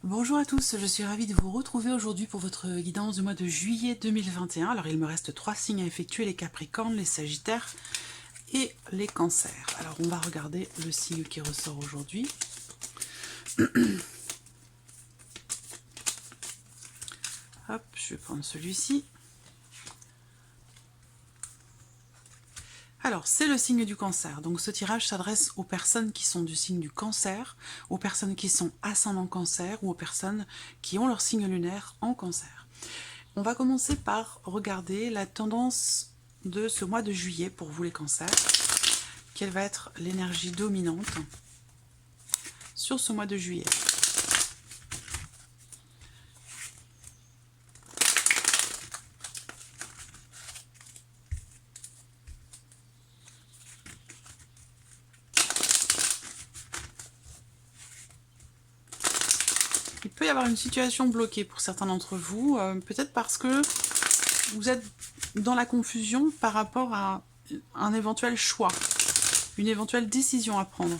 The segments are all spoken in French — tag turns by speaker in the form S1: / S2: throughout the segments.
S1: Bonjour à tous, je suis ravie de vous retrouver aujourd'hui pour votre guidance du mois de juillet 2021. Alors il me reste 3 signes à effectuer, les Capricornes, les Sagittaires et les Cancers. Alors on va regarder le signe qui ressort aujourd'hui. Hop, je vais prendre celui-ci. Alors, c'est le signe du Cancer. Donc, ce tirage s'adresse aux personnes qui sont du signe du Cancer, aux personnes qui sont ascendant Cancer ou aux personnes qui ont leur signe lunaire en Cancer. On va commencer par regarder la tendance de ce mois de juillet pour vous les Cancers. Quelle va être l'énergie dominante sur ce mois de juillet? Il peut y avoir une situation bloquée pour certains d'entre vous, peut-être parce que vous êtes dans la confusion par rapport à un éventuel choix, une éventuelle décision à prendre.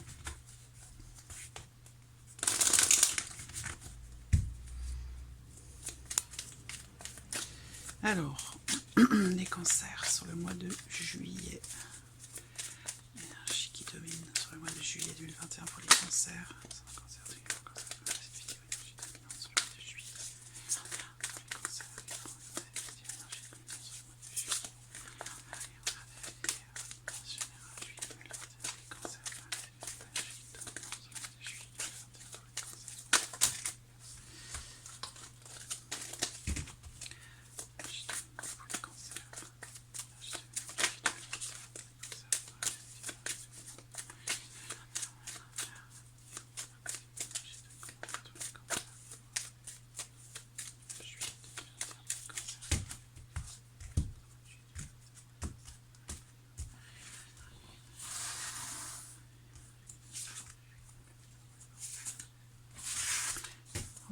S1: Alors, les Cancers sur le mois de juillet. L'énergie qui domine sur le mois de juillet 2021 pour les Cancers.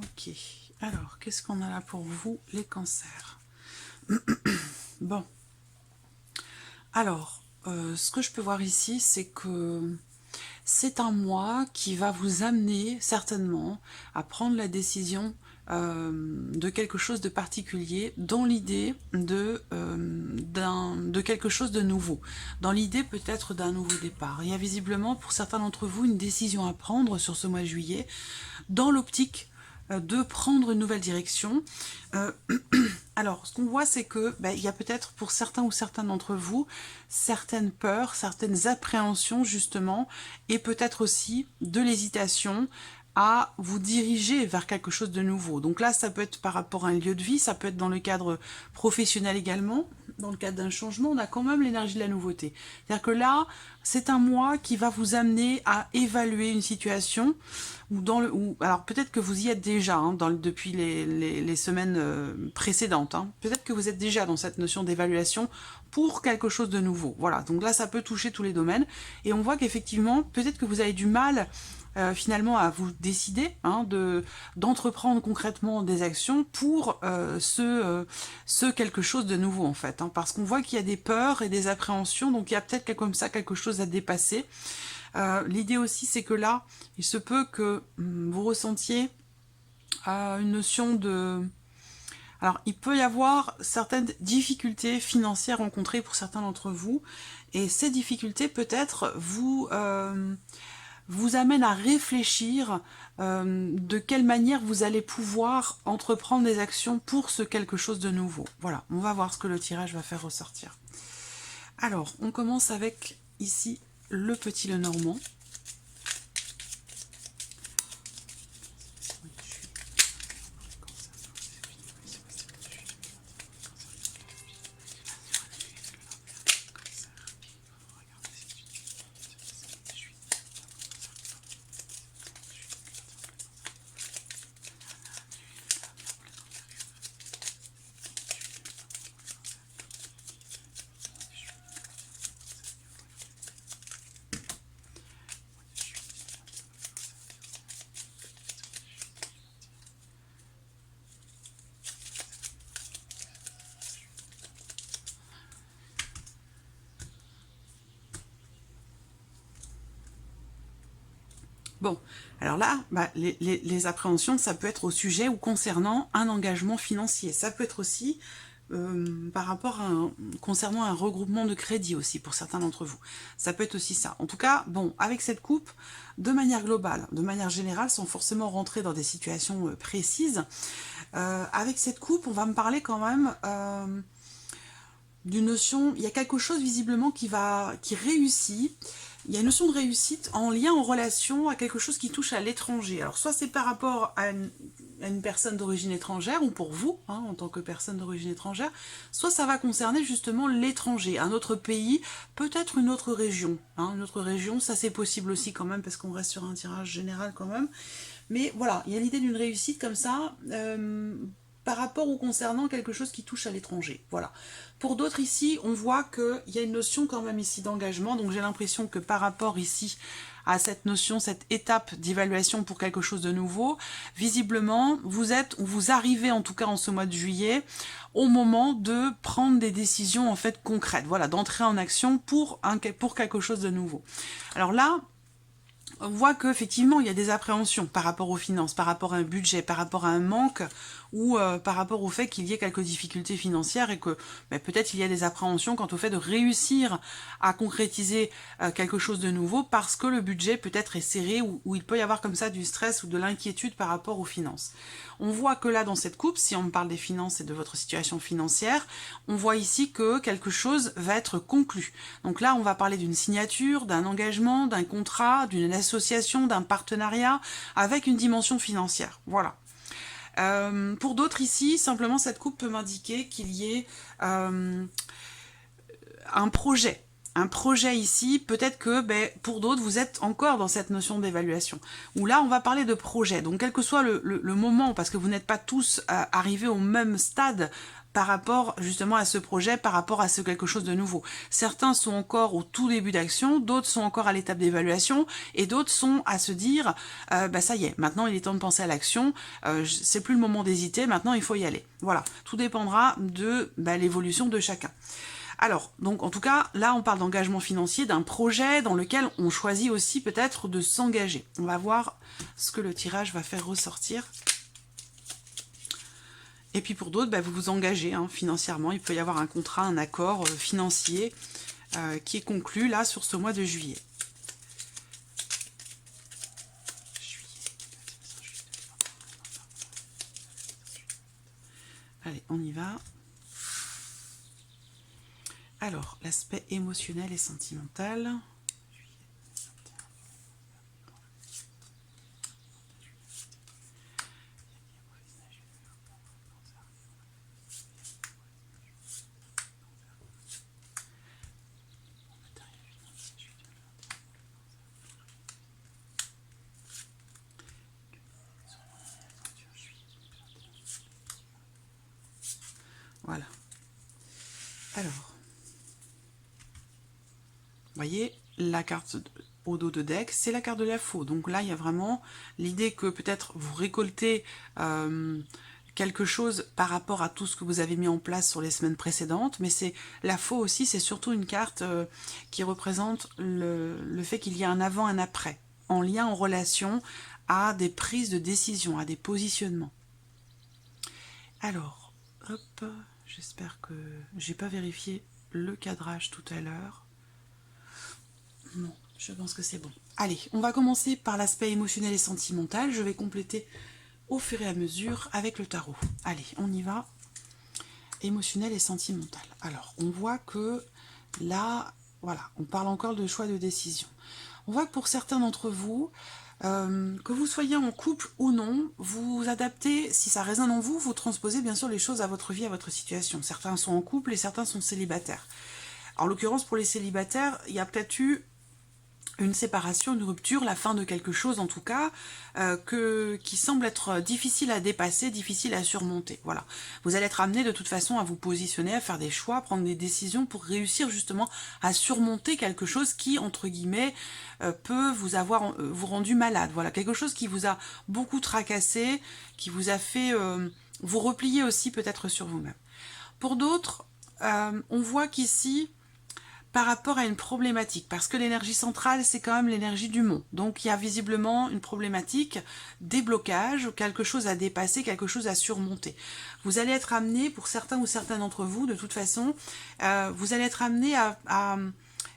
S1: Ok, alors qu'est-ce qu'on a là pour vous les Cancers? Bon, alors ce que je peux voir ici, c'est que c'est un mois qui va vous amener certainement à prendre la décision de quelque chose de particulier, dans l'idée de quelque chose de nouveau, dans l'idée peut-être d'un nouveau départ. Il y a visiblement pour certains d'entre vous une décision à prendre sur ce mois de juillet, dans l'optique de prendre une nouvelle direction. Alors, ce qu'on voit, c'est que il y a peut-être pour certains ou certains d'entre vous certaines peurs, certaines appréhensions justement, et peut-être aussi de l'hésitation à vous diriger vers quelque chose de nouveau. Donc là, ça peut être par rapport à un lieu de vie, ça peut être dans le cadre professionnel également. Dans le cadre d'un changement, on a quand même l'énergie de la nouveauté. C'est-à-dire que là, c'est un mois qui va vous amener à évaluer une situation alors peut-être que vous y êtes déjà depuis les semaines précédentes. Peut-être que vous êtes déjà dans cette notion d'évaluation pour quelque chose de nouveau. Voilà, donc là ça peut toucher tous les domaines. Et on voit qu'effectivement, peut-être que vous avez du mal finalement à vous décider d'entreprendre concrètement des actions pour ce quelque chose de nouveau en fait. Parce qu'on voit qu'il y a des peurs et des appréhensions, donc il y a peut-être comme ça quelque chose à dépasser. L'idée aussi, c'est que là, il se peut que vous ressentiez une notion de... Alors, il peut y avoir certaines difficultés financières rencontrées pour certains d'entre vous, et ces difficultés, peut-être, vous amènent à réfléchir de quelle manière vous allez pouvoir entreprendre des actions pour ce quelque chose de nouveau. Voilà, on va voir ce que le tirage va faire ressortir. Alors, on commence avec, ici, le petit Lenormand. Bon, alors là, bah, les appréhensions, ça peut être au sujet ou concernant un engagement financier. Ça peut être aussi par rapport à concernant un regroupement de crédit aussi pour certains d'entre vous. Ça peut être aussi ça. En tout cas, bon, avec cette coupe, de manière globale, de manière générale, sans forcément rentrer dans des situations précises, avec cette coupe, on va me parler quand même d'une notion, il y a quelque chose visiblement qui réussit. Il y a une notion de réussite en lien, en relation à quelque chose qui touche à l'étranger. Alors soit c'est par rapport à une personne d'origine étrangère, ou pour vous, hein, en tant que personne d'origine étrangère, soit ça va concerner justement l'étranger, un autre pays, peut-être une autre région. Hein, une autre région, ça c'est possible aussi quand même, parce qu'on reste sur un tirage général quand même. Mais voilà, il y a l'idée d'une réussite comme ça, par rapport ou concernant quelque chose qui touche à l'étranger. Voilà. Pour d'autres ici, on voit qu'il y a une notion quand même ici d'engagement, donc j'ai l'impression que par rapport ici à cette notion, cette étape d'évaluation pour quelque chose de nouveau, visiblement, vous êtes, ou vous arrivez en tout cas en ce mois de juillet, au moment de prendre des décisions en fait concrètes, voilà, d'entrer en action pour quelque chose de nouveau. Alors là, on voit qu'effectivement, il y a des appréhensions par rapport aux finances, par rapport à un budget, par rapport à un manque, ou par rapport au fait qu'il y ait quelques difficultés financières et que peut-être il y a des appréhensions quant au fait de réussir à concrétiser quelque chose de nouveau parce que le budget peut-être est serré ou il peut y avoir comme ça du stress ou de l'inquiétude par rapport aux finances. On voit que là, dans cette coupe, si on parle des finances et de votre situation financière, on voit ici que quelque chose va être conclu. Donc là, on va parler d'une signature, d'un engagement, d'un contrat, d'une association, d'un partenariat avec une dimension financière. Voilà. Pour d'autres ici, simplement cette coupe peut m'indiquer qu'il y ait un projet. Un projet ici, peut-être que pour d'autres, vous êtes encore dans cette notion d'évaluation. Où là, on va parler de projet. Donc, quel que soit le moment, parce que vous n'êtes pas tous arrivés au même stade par rapport justement à ce projet, par rapport à ce quelque chose de nouveau. Certains sont encore au tout début d'action, d'autres sont encore à l'étape d'évaluation, et d'autres sont à se dire, ça y est, maintenant il est temps de penser à l'action, c'est plus le moment d'hésiter, maintenant il faut y aller. Voilà, tout dépendra de l'évolution de chacun. Alors, donc en tout cas, là on parle d'engagement financier, d'un projet dans lequel on choisit aussi peut-être de s'engager. On va voir ce que le tirage va faire ressortir. Et puis pour d'autres, vous vous engagez financièrement. Il peut y avoir un contrat, un accord financier qui est conclu là sur ce mois de juillet. Allez, on y va. Alors, l'aspect émotionnel et sentimental. Voilà. Alors, vous voyez, la carte au dos de deck, c'est la carte de la faux. Donc là, il y a vraiment l'idée que peut-être vous récoltez quelque chose par rapport à tout ce que vous avez mis en place sur les semaines précédentes, mais c'est la faux aussi, c'est surtout une carte qui représente le fait qu'il y a un avant, un après, en lien, en relation à des prises de décision, à des positionnements. Alors, hop, j'espère que j'ai pas vérifié le cadrage tout à l'heure. Non, je pense que c'est bon. Allez, on va commencer par l'aspect émotionnel et sentimental. Je vais compléter au fur et à mesure avec le tarot. Allez, on y va. Émotionnel et sentimental. Alors, on voit que là, voilà, on parle encore de choix de décision. On voit que pour certains d'entre vous, que vous soyez en couple ou non, vous adaptez, si ça résonne en vous, vous transposez bien sûr les choses à votre vie, à votre situation. Certains sont en couple et certains sont célibataires. En l'occurrence, pour les célibataires, il y a peut-être eu une séparation, une rupture, la fin de quelque chose en tout cas, qui semble être difficile à dépasser, difficile à surmonter. Voilà. Vous allez être amené de toute façon à vous positionner, à faire des choix, à prendre des décisions pour réussir justement à surmonter quelque chose qui, entre guillemets, peut vous avoir vous rendu malade. Voilà, quelque chose qui vous a beaucoup tracassé, qui vous a fait vous replier aussi peut-être sur vous-même. Pour d'autres, on voit qu'ici, par rapport à une problématique, parce que l'énergie centrale, c'est quand même l'énergie du mont. Donc, il y a visiblement une problématique, des blocages, quelque chose à dépasser, quelque chose à surmonter. Vous allez être amené, pour certains ou certaines d'entre vous, de toute façon, vous allez être amené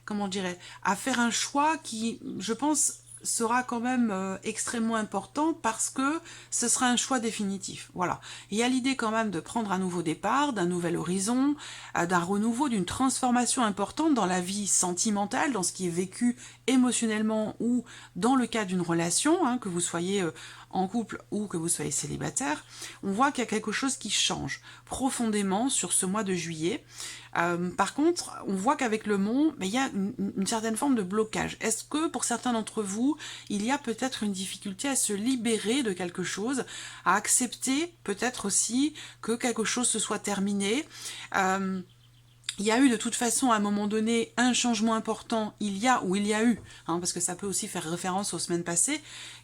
S1: comment je dirais, à faire un choix qui, je pense, sera quand même extrêmement important parce que ce sera un choix définitif. Voilà. Il y a l'idée quand même de prendre un nouveau départ, d'un nouvel horizon, d'un renouveau, d'une transformation importante dans la vie sentimentale, dans ce qui est vécu émotionnellement ou dans le cas d'une relation, hein, que vous soyez en couple ou que vous soyez célibataire. On voit qu'il y a quelque chose qui change profondément sur ce mois de juillet. Par contre, on voit qu'avec le mont, il y a une certaine forme de blocage. Est-ce que pour certains d'entre vous, il y a peut-être une difficulté à se libérer de quelque chose, à accepter peut-être aussi que quelque chose se soit terminé il y a eu de toute façon à un moment donné un changement important, il y a eu, hein, parce que ça peut aussi faire référence aux semaines passées,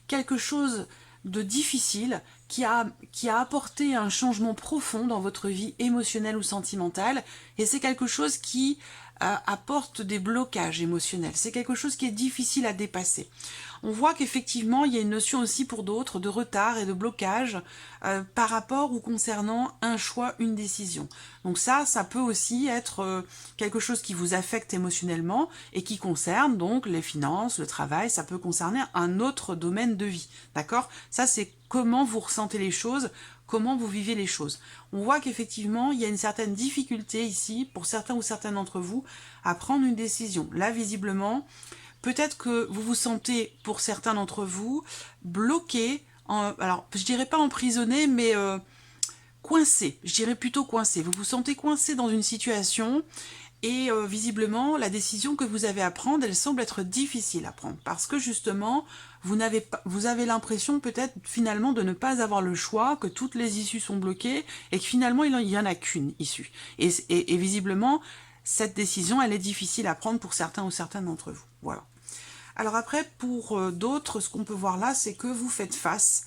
S1: quelque chose de difficile qui a apporté un changement profond dans votre vie émotionnelle ou sentimentale, et c'est quelque chose qui apporte des blocages émotionnels, c'est quelque chose qui est difficile à dépasser. On voit qu'effectivement il y a une notion aussi pour d'autres de retard et de blocage par rapport ou concernant un choix, une décision. Donc ça peut aussi être quelque chose qui vous affecte émotionnellement et qui concerne donc les finances, le travail, ça peut concerner un autre domaine de vie, d'accord? Ça c'est comment vous ressentez les choses, comment vous vivez les choses. On voit qu'effectivement, il y a une certaine difficulté ici, pour certains ou certaines d'entre vous, à prendre une décision. Là, visiblement, peut-être que vous vous sentez, pour certains d'entre vous, bloqué, alors je dirais pas emprisonné, mais coincé, je dirais plutôt coincé. Vous vous sentez coincé dans une situation et visiblement, la décision que vous avez à prendre, elle semble être difficile à prendre parce que justement, vous avez l'impression peut-être finalement de ne pas avoir le choix, que toutes les issues sont bloquées et que finalement, il n'y en a qu'une issue. Et visiblement, cette décision, elle est difficile à prendre pour certains ou certaines d'entre vous. Voilà. Alors après, pour d'autres, ce qu'on peut voir là, c'est que vous faites face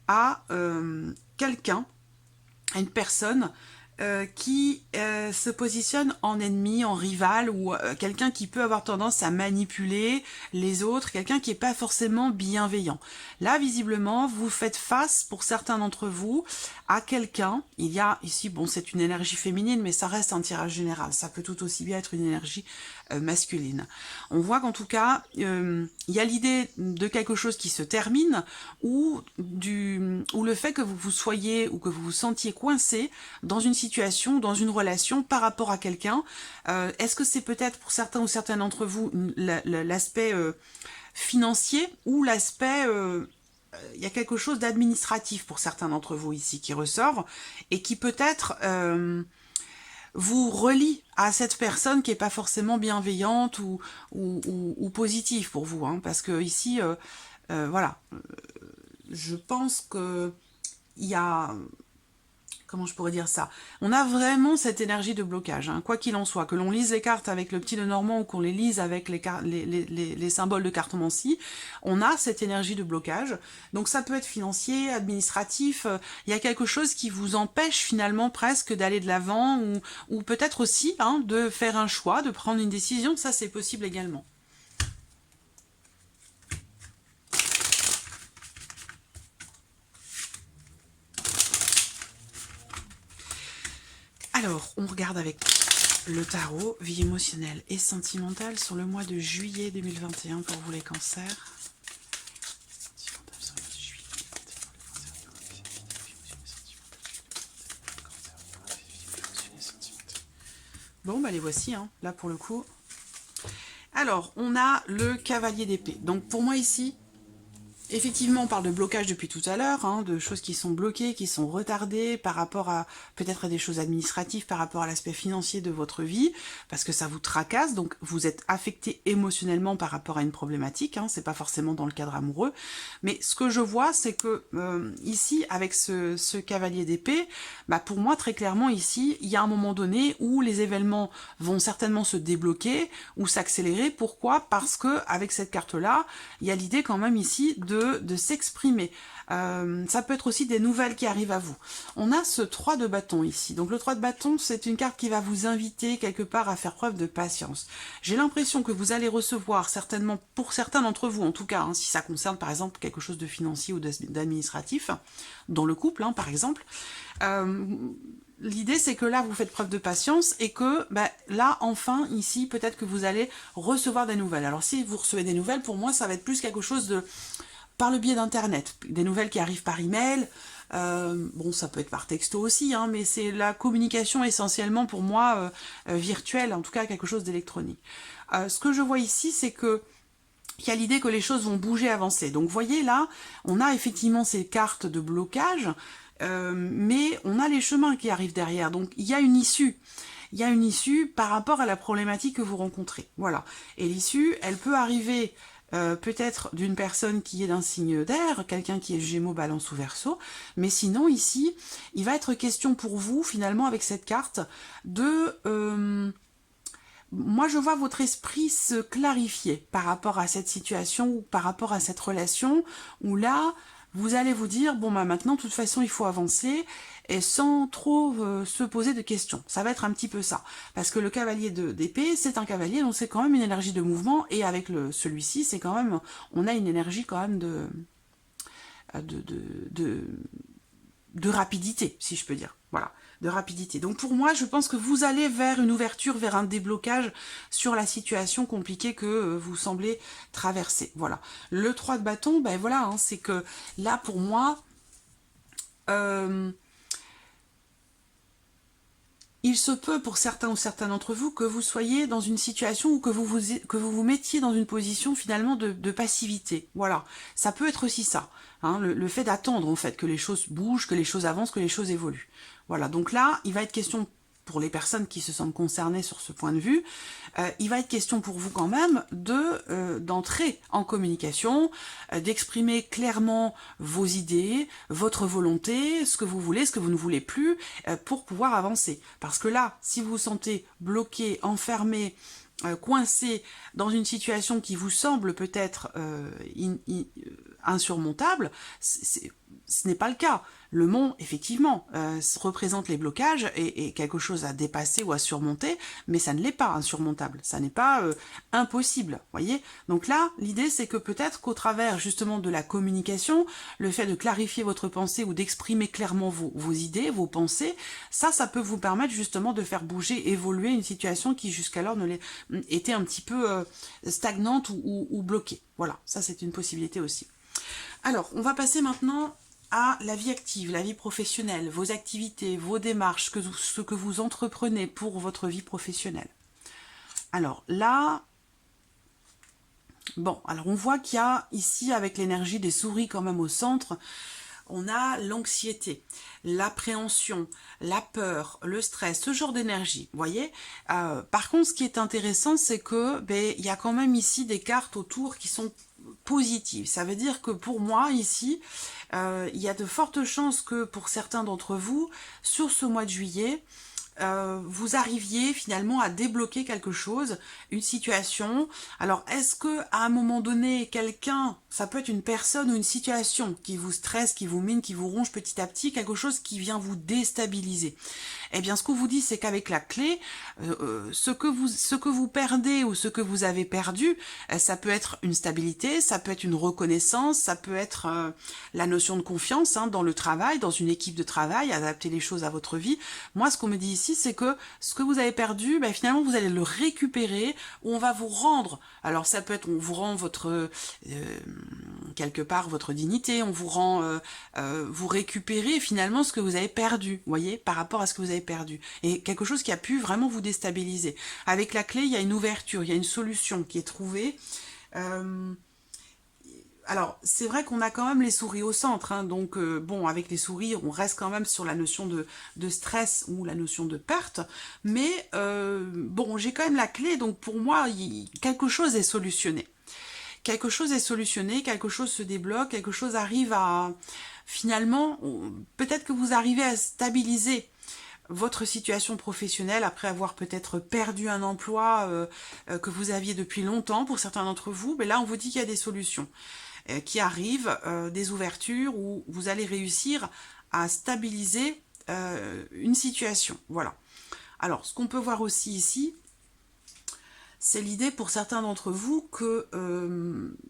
S1: à quelqu'un, à une personne qui se positionne en ennemi, en rival, ou quelqu'un qui peut avoir tendance à manipuler les autres, quelqu'un qui n'est pas forcément bienveillant. Là, visiblement, vous faites face, pour certains d'entre vous, à quelqu'un, il y a ici, bon, c'est une énergie féminine, mais ça reste un tirage général, ça peut tout aussi bien être une énergie masculine. On voit qu'en tout cas, il y a l'idée de quelque chose qui se termine, ou le fait que vous soyez, ou que vous vous sentiez coincé dans une situation, dans une relation par rapport à quelqu'un. Est-ce que c'est peut-être pour certains ou certaines d'entre vous l'aspect financier ou l'aspect... il y a quelque chose d'administratif pour certains d'entre vous ici qui ressort et qui peut-être vous relie à cette personne qui n'est pas forcément bienveillante ou positive pour vous, hein, parce que ici, voilà, je pense que il y a... Comment je pourrais dire ça? On a vraiment cette énergie de blocage, hein, quoi qu'il en soit, que l'on lise les cartes avec le petit Lenormand ou qu'on les lise avec les symboles de cartomancie, on a cette énergie de blocage. Donc ça peut être financier, administratif, il y a quelque chose qui vous empêche finalement presque d'aller de l'avant ou peut-être aussi hein, de faire un choix, de prendre une décision, ça c'est possible également. Alors, on regarde avec le tarot, vie émotionnelle et sentimentale sur le mois de juillet 2021 pour vous les cancers. Bon, bah les voici, hein, là pour le coup. Alors, on a le cavalier d'épée. Donc pour moi ici, effectivement, on parle de blocage depuis tout à l'heure, hein, de choses qui sont bloquées, qui sont retardées par rapport à peut-être à des choses administratives, par rapport à l'aspect financier de votre vie, parce que ça vous tracasse, donc vous êtes affecté émotionnellement par rapport à une problématique, hein, c'est pas forcément dans le cadre amoureux, mais ce que je vois, c'est que ici, avec ce cavalier d'épée, bah pour moi, très clairement, ici, il y a un moment donné où les événements vont certainement se débloquer ou s'accélérer. Pourquoi? Parce que avec cette carte-là, il y a l'idée quand même ici de de s'exprimer. Ça peut être aussi des nouvelles qui arrivent à vous. On a ce 3 de bâton ici. Donc le 3 de bâton, c'est une carte qui va vous inviter quelque part à faire preuve de patience. J'ai l'impression que vous allez recevoir, certainement pour certains d'entre vous, en tout cas, hein, si ça concerne par exemple quelque chose de financier ou d'administratif, dans le couple, hein, par exemple, l'idée, c'est que là, vous faites preuve de patience et que là, enfin, ici, peut-être que vous allez recevoir des nouvelles. Alors, si vous recevez des nouvelles, pour moi, ça va être plus quelque chose de par le biais d'Internet. Des nouvelles qui arrivent par email. Bon, ça peut être par texto aussi, hein, mais c'est la communication essentiellement pour moi virtuelle, en tout cas quelque chose d'électronique. Ce que je vois ici, c'est que il y a l'idée que les choses vont bouger, avancer. Donc, vous voyez, là, on a effectivement ces cartes de blocage, mais on a les chemins qui arrivent derrière. Donc, il y a une issue. Il y a une issue par rapport à la problématique que vous rencontrez. Voilà. Et l'issue, elle peut arriver peut-être d'une personne qui est d'un signe d'air, quelqu'un qui est Gémeaux, Balance ou Verseau, mais sinon, ici, il va être question pour vous, finalement, avec cette carte, de... moi, je vois votre esprit se clarifier par rapport à cette situation ou par rapport à cette relation où là, vous allez vous dire, bon, maintenant, de toute façon, il faut avancer et sans trop se poser de questions. Ça va être un petit peu ça. Parce que le cavalier d'épée, c'est un cavalier, donc c'est quand même une énergie de mouvement et avec celui-ci, c'est quand même, on a une énergie quand même de rapidité, si je peux dire. Voilà, de rapidité. Donc pour moi, je pense que vous allez vers une ouverture, vers un déblocage sur la situation compliquée que vous semblez traverser. Voilà. Le 3 de bâton, voilà, hein, c'est que là, pour moi, il se peut pour certains ou certaines d'entre vous que vous soyez dans une situation ou que vous vous mettiez dans une position finalement de passivité. Voilà, ça peut être aussi ça, hein, le fait d'attendre en fait que les choses bougent, que les choses avancent, que les choses évoluent. Voilà, donc là, il va être question pour les personnes qui se sentent concernées sur ce point de vue, il va être question pour vous quand même d'entrer en communication, d'exprimer clairement vos idées, votre volonté, ce que vous voulez, ce que vous ne voulez plus, pour pouvoir avancer. Parce que là, si vous vous sentez bloqué, enfermé, coincé dans une situation qui vous semble peut-être insurmontable, ce n'est pas le cas. Le mont, effectivement, représente les blocages et quelque chose à dépasser ou à surmonter, mais ça ne l'est pas insurmontable, ça n'est pas impossible, voyez. Donc là, l'idée c'est que peut-être qu'au travers justement de la communication, le fait de clarifier votre pensée ou d'exprimer clairement vos idées, vos pensées, ça peut vous permettre justement de faire bouger, évoluer une situation qui jusqu'alors était un petit peu stagnante ou bloquée. Voilà, ça c'est une possibilité aussi. Alors, on va passer maintenant à la vie active, la vie professionnelle, vos activités, vos démarches, ce que vous entreprenez pour votre vie professionnelle. Alors là, bon, alors on voit qu'il y a ici, avec l'énergie des souris quand même au centre, on a l'anxiété, l'appréhension, la peur, le stress, ce genre d'énergie, vous voyez. Par contre, ce qui est intéressant, c'est que il y a quand même ici des cartes autour qui sont positives. Ça veut dire que pour moi, ici, il y a de fortes chances que pour certains d'entre vous, sur ce mois de juillet, vous arriviez finalement à débloquer quelque chose, une situation. Alors, est-ce que à un moment donné, quelqu'un, ça peut être une personne ou une situation qui vous stresse, qui vous mine, qui vous ronge petit à petit, quelque chose qui vient vous déstabiliser? Eh bien, ce qu'on vous dit, c'est qu'avec la clé, ce que vous perdez ou ce que vous avez perdu, ça peut être une stabilité, ça peut être une reconnaissance, ça peut être la notion de confiance dans le travail, dans une équipe de travail, adapter les choses à votre vie. Moi, ce qu'on me dit ici, c'est que ce que vous avez perdu, finalement, vous allez le récupérer, ou on va vous rendre. Alors, ça peut être, on vous rend votre quelque part votre dignité, on vous rend, vous récupérez finalement ce que vous avez perdu, vous voyez, par rapport à ce que vous avez perdu. Et quelque chose qui a pu vraiment vous déstabiliser. Avec la clé, il y a une ouverture, il y a une solution qui est trouvée. Alors, c'est vrai qu'on a quand même les souris au centre, donc bon, avec les souris, on reste quand même sur la notion de stress ou la notion de perte, mais bon, j'ai quand même la clé, donc pour moi, quelque chose est solutionné. Quelque chose est solutionné, quelque chose se débloque, quelque chose arrive à... Finalement, peut-être que vous arrivez à stabiliser votre situation professionnelle après avoir peut-être perdu un emploi que vous aviez depuis longtemps pour certains d'entre vous, mais là on vous dit qu'il y a des solutions. qui arrivent, des ouvertures où vous allez réussir à stabiliser une situation. Voilà. Alors, ce qu'on peut voir aussi ici, c'est l'idée pour certains d'entre vous que,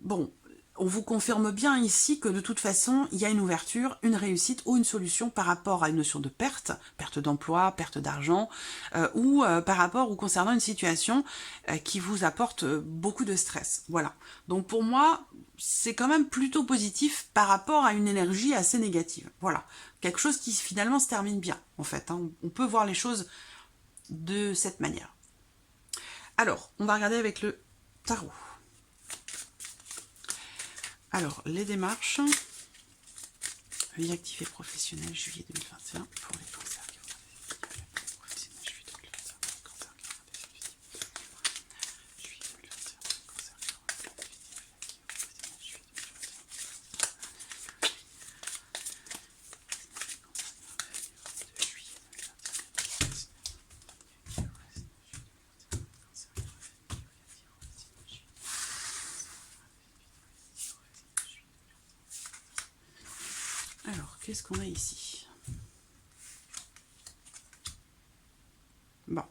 S1: bon, on vous confirme bien ici que de toute façon, il y a une ouverture, une réussite ou une solution par rapport à une notion de perte, perte d'emploi, perte d'argent, ou par rapport ou concernant une situation qui vous apporte beaucoup de stress. Voilà. Donc pour moi, c'est quand même plutôt positif par rapport à une énergie assez négative. Voilà. Quelque chose qui finalement se termine bien, en fait. Hein. On peut voir les choses de cette manière. Alors, on va regarder avec le tarot. Alors, les démarches. Vie active et professionnelle, juillet 2021 pour les cancers. Professionnel, juillet 2021 pour les cancers. Juillet 2021 pour les cancers. Alors, qu'est-ce qu'on a ici? Bon,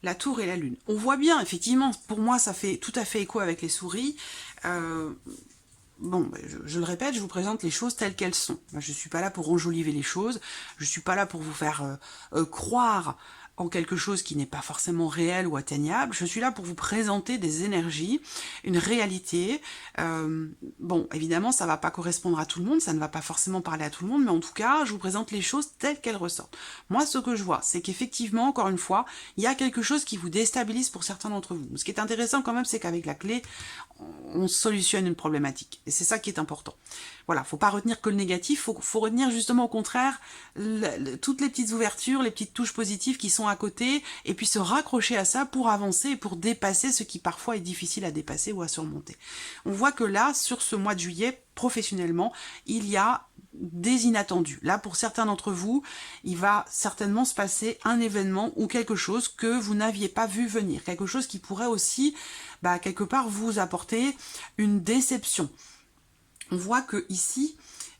S1: la tour et la lune. On voit bien, effectivement, pour moi, ça fait tout à fait écho avec les souris. Bon, je le répète, je vous présente les choses telles qu'elles sont. Je ne suis pas là pour enjoliver les choses, je ne suis pas là pour vous faire croire en quelque chose qui n'est pas forcément réel ou atteignable. Je suis là pour vous présenter des énergies, une réalité. Bon, évidemment, ça ne va pas correspondre à tout le monde, ça ne va pas forcément parler à tout le monde, mais en tout cas, je vous présente les choses telles qu'elles ressortent. Moi, ce que je vois, c'est qu'effectivement, encore une fois, il y a quelque chose qui vous déstabilise pour certains d'entre vous. Ce qui est intéressant quand même, c'est qu'avec la clé, on solutionne une problématique. Et c'est ça qui est important. Voilà, faut pas retenir que le négatif, faut retenir justement au contraire toutes les petites ouvertures, les petites touches positives qui sont à côté, et puis se raccrocher à ça pour avancer et pour dépasser ce qui parfois est difficile à dépasser ou à surmonter. On voit que là, sur ce mois de juillet, professionnellement, il y a des inattendus. Là, pour certains d'entre vous, il va certainement se passer un événement ou quelque chose que vous n'aviez pas vu venir. Quelque chose qui pourrait aussi, quelque part, vous apporter une déception. On voit que ici,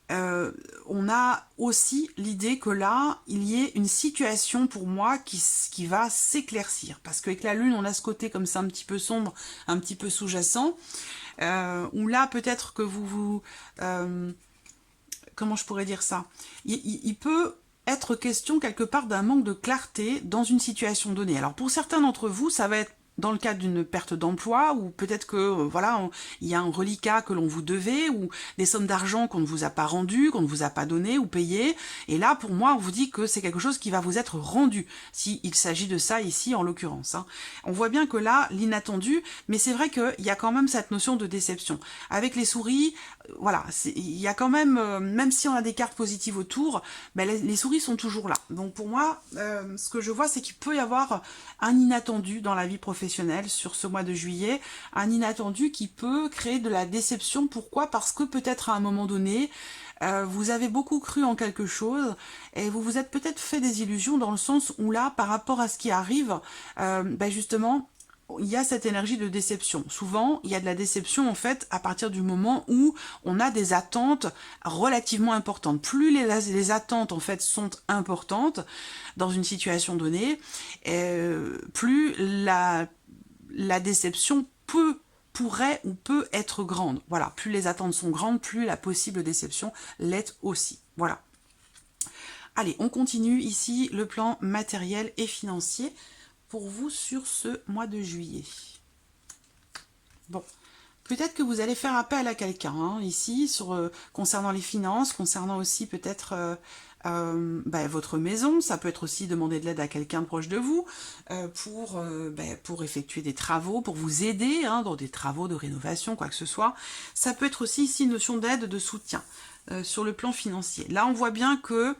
S1: on a aussi l'idée que là, il y ait une situation pour moi qui va s'éclaircir. Parce qu'avec la lune, on a ce côté comme ça un petit peu sombre, un petit peu sous-jacent, où là, peut-être que comment je pourrais dire ça? Il peut être question quelque part d'un manque de clarté dans une situation donnée. Alors pour certains d'entre vous, ça va être dans le cadre d'une perte d'emploi, ou peut-être que voilà, il y a un reliquat que l'on vous devait, ou des sommes d'argent qu'on ne vous a pas rendues, qu'on ne vous a pas données ou payées. Et là, pour moi, on vous dit que c'est quelque chose qui va vous être rendu, s'il s'agit de ça ici en l'occurrence. Hein. On voit bien que là, l'inattendu, mais c'est vrai qu'il y a quand même cette notion de déception. Avec les souris, voilà, il y a quand même, même si on a des cartes positives autour, les souris sont toujours là. Donc pour moi, ce que je vois, c'est qu'il peut y avoir un inattendu dans la vie professionnelle sur ce mois de juillet, un inattendu qui peut créer de la déception. Pourquoi? Parce que peut-être à un moment donné, vous avez beaucoup cru en quelque chose et vous vous êtes peut-être fait des illusions dans le sens où là, par rapport à ce qui arrive, justement, il y a cette énergie de déception. Souvent, il y a de la déception en fait à partir du moment où on a des attentes relativement importantes. Plus les attentes en fait sont importantes dans une situation donnée, plus la déception pourrait ou peut être grande. Voilà, plus les attentes sont grandes, plus la possible déception l'est aussi. Voilà. Allez, on continue ici le plan matériel et financier pour vous sur ce mois de juillet. Bon, peut-être que vous allez faire appel à quelqu'un ici concernant les finances, concernant aussi peut-être votre maison. Ça peut être aussi demander de l'aide à quelqu'un proche de vous pour effectuer des travaux, pour vous aider dans des travaux de rénovation, quoi que ce soit. Ça peut être aussi ici une notion d'aide, de soutien sur le plan financier. Là, on voit bien que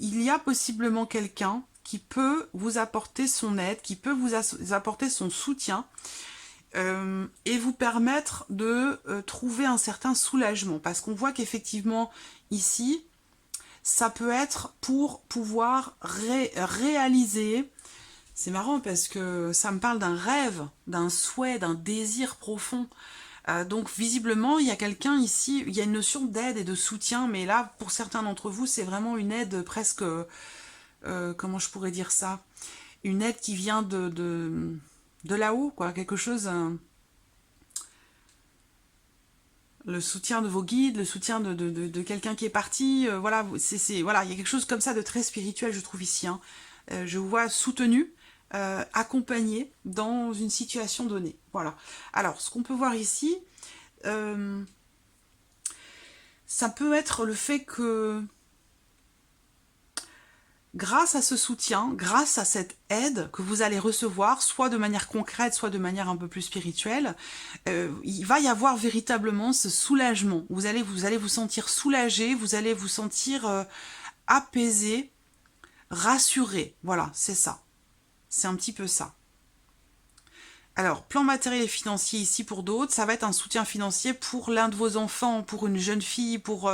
S1: il y a possiblement quelqu'un qui peut vous apporter son aide, qui peut vous apporter son soutien et vous permettre de trouver un certain soulagement. Parce qu'on voit qu'effectivement, ici, ça peut être pour pouvoir réaliser C'est marrant parce que ça me parle d'un rêve, d'un souhait, d'un désir profond. Donc visiblement, il y a quelqu'un ici, il y a une notion d'aide et de soutien, mais là, pour certains d'entre vous, c'est vraiment une aide presque, comment je pourrais dire ça? Une aide qui vient de là-haut, quoi, quelque chose, le soutien de vos guides, le soutien de quelqu'un qui est parti, voilà, voilà, il y a quelque chose comme ça de très spirituel, je trouve ici, hein. Je vous vois soutenu, accompagné dans une situation donnée, voilà. Alors, ce qu'on peut voir ici, euh, ça peut être le fait que grâce à ce soutien, grâce à cette aide que vous allez recevoir, soit de manière concrète, soit de manière un peu plus spirituelle, il va y avoir véritablement ce soulagement. Vous allez vous sentir soulagé, vous allez vous sentir apaisé, rassuré. Voilà, c'est ça. C'est un petit peu ça. Alors, plan matériel et financier ici pour d'autres, ça va être un soutien financier pour l'un de vos enfants, pour une jeune fille, pour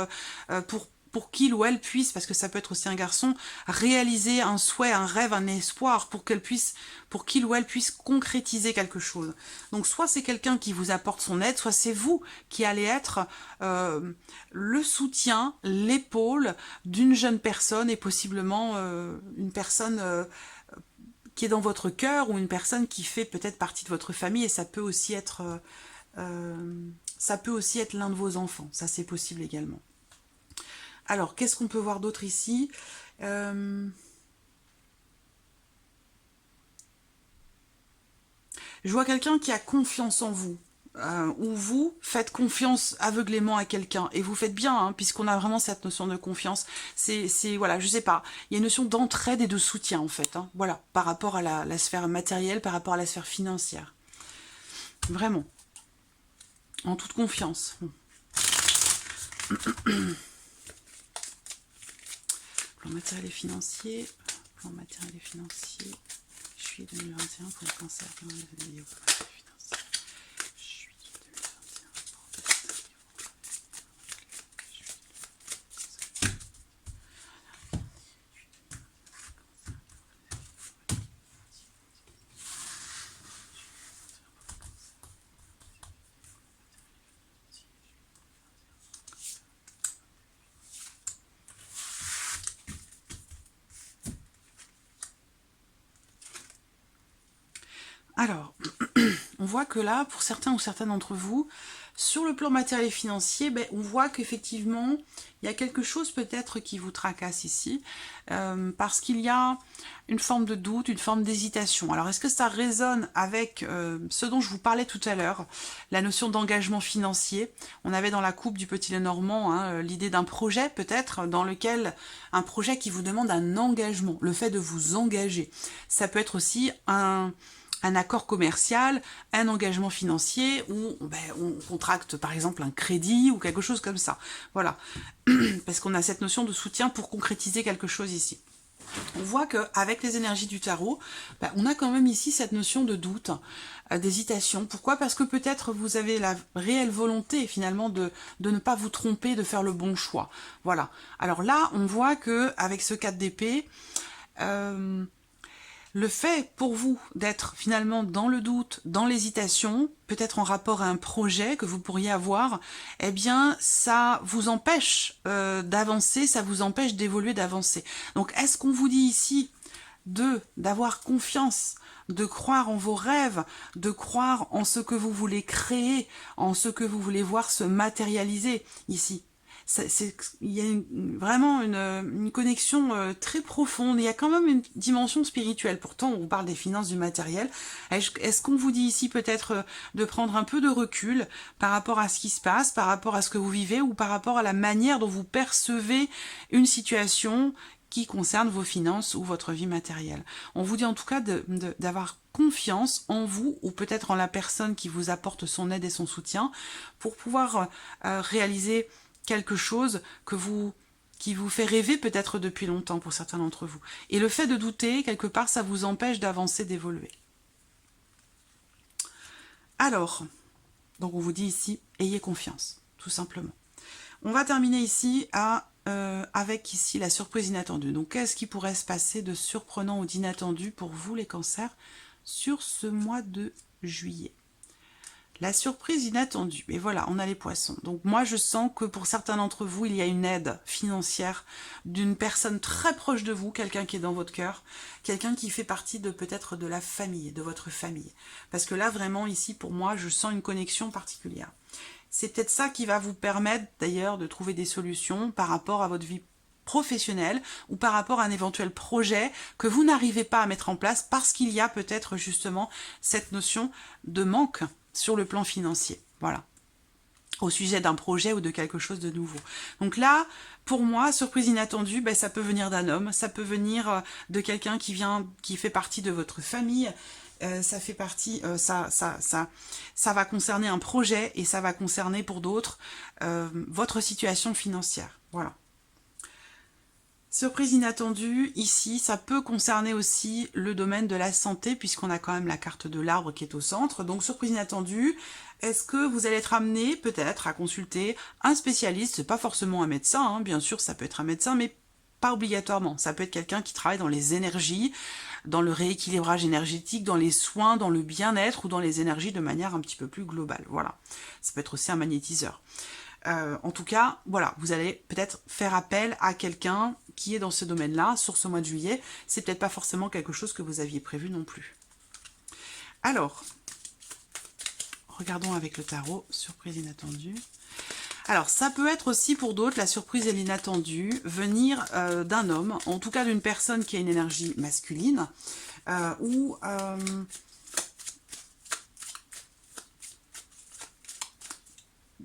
S1: qu'il ou elle puisse, parce que ça peut être aussi un garçon, réaliser un souhait, un rêve, un espoir, pour qu'il ou elle puisse concrétiser quelque chose. Donc, soit c'est quelqu'un qui vous apporte son aide, soit c'est vous qui allez être le soutien, l'épaule d'une jeune personne et possiblement une personne qui est dans votre cœur ou une personne qui fait peut-être partie de votre famille et ça peut aussi être l'un de vos enfants. Ça, c'est possible également. Alors, qu'est-ce qu'on peut voir d'autre ici? Je vois quelqu'un qui a confiance en vous. Ou vous faites confiance aveuglément à quelqu'un et vous faites bien, hein, puisqu'on a vraiment cette notion de confiance. C'est voilà, je sais pas, il y a une notion d'entraide et de soutien en fait, hein, voilà, par rapport à la sphère matérielle, par rapport à la sphère financière. Vraiment, en toute confiance. Plan matériel et financier, plan matériel et financier, juillet 2021 pour le cancer. Alors, on voit que là, pour certains ou certaines d'entre vous, sur le plan matériel et financier, ben, on voit qu'effectivement, il y a quelque chose peut-être qui vous tracasse ici, parce qu'il y a une forme de doute, une forme d'hésitation. Alors, est-ce que ça résonne avec ce dont je vous parlais tout à l'heure, la notion d'engagement financier? On avait dans la coupe du Petit Lenormand hein, l'idée d'un projet peut-être, dans lequel un projet qui vous demande un engagement, le fait de vous engager. Ça peut être aussi un accord commercial, un engagement financier, où ben, on contracte par exemple un crédit ou quelque chose comme ça. Voilà, parce qu'on a cette notion de soutien pour concrétiser quelque chose ici. On voit qu'avec les énergies du tarot, ben, on a quand même ici cette notion de doute, d'hésitation. Pourquoi? Parce que peut-être vous avez la réelle volonté finalement de ne pas vous tromper, de faire le bon choix. Voilà. Alors là, on voit que avec ce 4 d'épée, le fait pour vous d'être finalement dans le doute, dans l'hésitation, peut-être en rapport à un projet que vous pourriez avoir, eh bien ça vous empêche d'avancer, ça vous empêche d'évoluer, d'avancer. Donc est-ce qu'on vous dit ici d'avoir confiance, de croire en vos rêves, de croire en ce que vous voulez créer, en ce que vous voulez voir se matérialiser ici? Il y a vraiment une connexion très profonde. Il y a quand même une dimension spirituelle. Pourtant, on vous parle des finances, du matériel. Est-ce qu'on vous dit ici peut-être de prendre un peu de recul par rapport à ce qui se passe, par rapport à ce que vous vivez ou par rapport à la manière dont vous percevez une situation qui concerne vos finances ou votre vie matérielle? On vous dit en tout cas d'avoir confiance en vous ou peut-être en la personne qui vous apporte son aide et son soutien pour pouvoir réaliser quelque chose qui vous fait rêver peut-être depuis longtemps pour certains d'entre vous. Et le fait de douter, quelque part, ça vous empêche d'avancer, d'évoluer. Alors, donc on vous dit ici, ayez confiance, tout simplement. On va terminer ici à avec ici la surprise inattendue. Donc, qu'est-ce qui pourrait se passer de surprenant ou d'inattendu pour vous, les cancers, sur ce mois de juillet? La surprise inattendue. Et voilà, on a les poissons. Donc moi, je sens que pour certains d'entre vous, il y a une aide financière d'une personne très proche de vous, quelqu'un qui est dans votre cœur, quelqu'un qui fait partie de peut-être de la famille, de votre famille. Parce que là, vraiment, ici, pour moi, je sens une connexion particulière. C'est peut-être ça qui va vous permettre, d'ailleurs, de trouver des solutions par rapport à votre vie professionnelle ou par rapport à un éventuel projet que vous n'arrivez pas à mettre en place parce qu'il y a peut-être justement cette notion de manque sur le plan financier, voilà, au sujet d'un projet ou de quelque chose de nouveau. Donc là, pour moi, surprise inattendue, ben, ça peut venir d'un homme, ça peut venir de quelqu'un qui fait partie de votre famille, ça fait partie, ça va concerner un projet et ça va concerner pour d'autres votre situation financière, voilà. Surprise inattendue, ici, ça peut concerner aussi le domaine de la santé, puisqu'on a quand même la carte de l'arbre qui est au centre. Donc, surprise inattendue, est-ce que vous allez être amené peut-être à consulter un spécialiste? C'est pas forcément un médecin, hein, bien sûr, ça peut être un médecin, mais pas obligatoirement. Ça peut être quelqu'un qui travaille dans les énergies, dans le rééquilibrage énergétique, dans les soins, dans le bien-être ou dans les énergies de manière un petit peu plus globale. Voilà. Ça peut être aussi un magnétiseur. En tout cas, voilà, vous allez peut-être faire appel à quelqu'un qui est dans ce domaine-là sur ce mois de juillet. C'est peut-être pas forcément quelque chose que vous aviez prévu non plus. Alors, regardons avec le tarot, surprise inattendue. Alors, ça peut être aussi pour d'autres, la surprise et l'inattendu, venir d'un homme, en tout cas d'une personne qui a une énergie masculine, ou...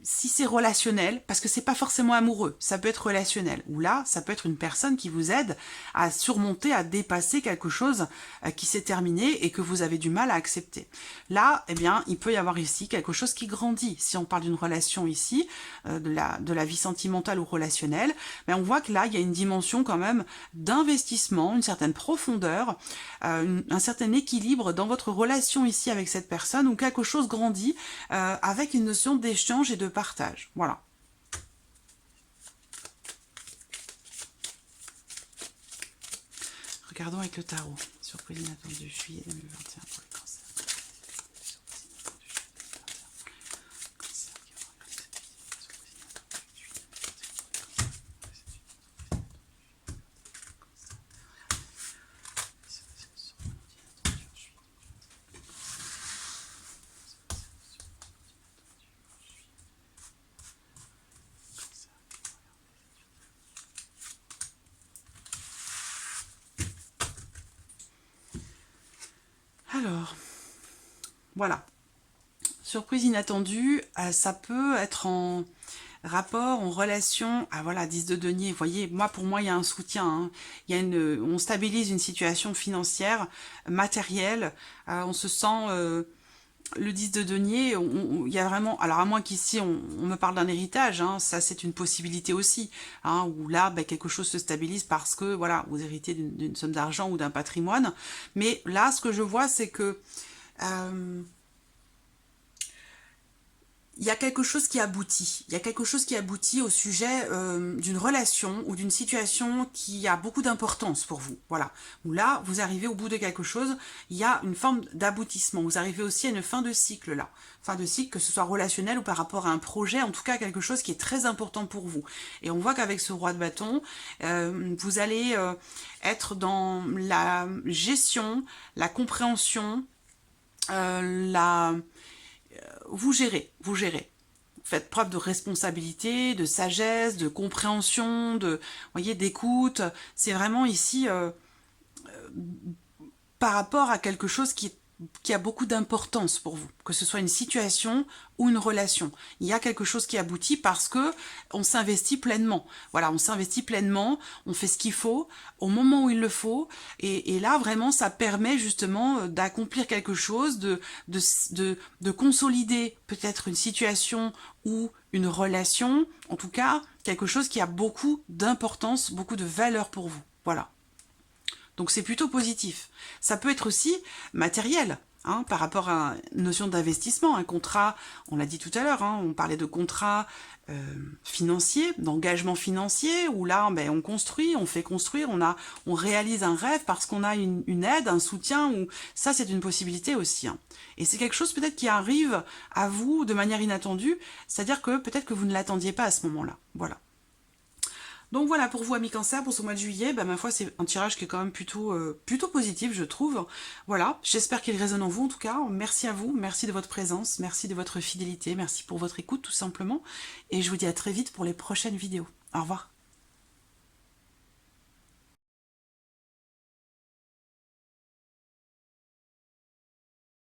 S1: si c'est relationnel, parce que c'est pas forcément amoureux, ça peut être relationnel, ou là, ça peut être une personne qui vous aide à surmonter, à dépasser quelque chose qui s'est terminé et que vous avez du mal à accepter. Là, eh bien, il peut y avoir ici quelque chose qui grandit. Si on parle d'une relation ici, de la vie sentimentale ou relationnelle, mais on voit que là, il y a une dimension quand même d'investissement, une certaine profondeur, un certain équilibre dans votre relation ici avec cette personne, où quelque chose grandit avec une notion d'échange et de partage. Voilà. Regardons avec le tarot. Surprise inattendue, juillet 2021 pour les cancers. Alors, voilà. Surprise inattendue, ça peut être en rapport, en relation, voilà, 10 de denier. Vous voyez, pour moi, il y a un soutien. Hein. Il y a on stabilise une situation financière, matérielle. On se sent... le 10 de denier, il y a vraiment... Alors, à moins qu'ici, on me parle d'un héritage, hein, ça, c'est une possibilité aussi, hein, où là, quelque chose se stabilise parce que, voilà, vous héritez d'une somme d'argent ou d'un patrimoine. Mais là, ce que je vois, c'est que... il y a quelque chose qui aboutit. Il y a quelque chose qui aboutit au sujet d'une relation ou d'une situation qui a beaucoup d'importance pour vous. Voilà. Où là, vous arrivez au bout de quelque chose, il y a une forme d'aboutissement. Vous arrivez aussi à une fin de cycle là. Fin de cycle, que ce soit relationnel ou par rapport à un projet, en tout cas quelque chose qui est très important pour vous. Et on voit qu'avec ce roi de bâton, vous allez être dans la gestion, la compréhension, vous gérez. Vous faites preuve de responsabilité, de sagesse, de compréhension, voyez, d'écoute. C'est vraiment ici par rapport à quelque chose qui a beaucoup d'importance pour vous, que ce soit une situation ou une relation. Il y a quelque chose qui aboutit parce que on s'investit pleinement. Voilà, on s'investit pleinement, on fait ce qu'il faut, au moment où il le faut, et là, vraiment, ça permet justement d'accomplir quelque chose, de consolider peut-être une situation ou une relation, en tout cas, quelque chose qui a beaucoup d'importance, beaucoup de valeur pour vous. Voilà. Donc c'est plutôt positif. Ça peut être aussi matériel. hein, par rapport à une notion d'investissement, un contrat, on l'a dit tout à l'heure, hein, on parlait de contrat financier, d'engagement financier, où là, ben, on construit, on fait construire, on réalise un rêve parce qu'on a une aide, un soutien, ou ça c'est une possibilité aussi. Hein. Et c'est quelque chose peut-être qui arrive à vous de manière inattendue, c'est-à-dire que peut-être que vous ne l'attendiez pas à ce moment-là. Voilà. Donc voilà, pour vous, amis Cancer, pour ce mois de juillet, bah, ma foi, c'est un tirage qui est quand même plutôt positif, je trouve. Voilà, j'espère qu'il résonne en vous, en tout cas. Merci à vous, merci de votre présence, merci de votre fidélité, merci pour votre écoute, tout simplement. Et je vous dis à très vite pour les prochaines vidéos. Au revoir.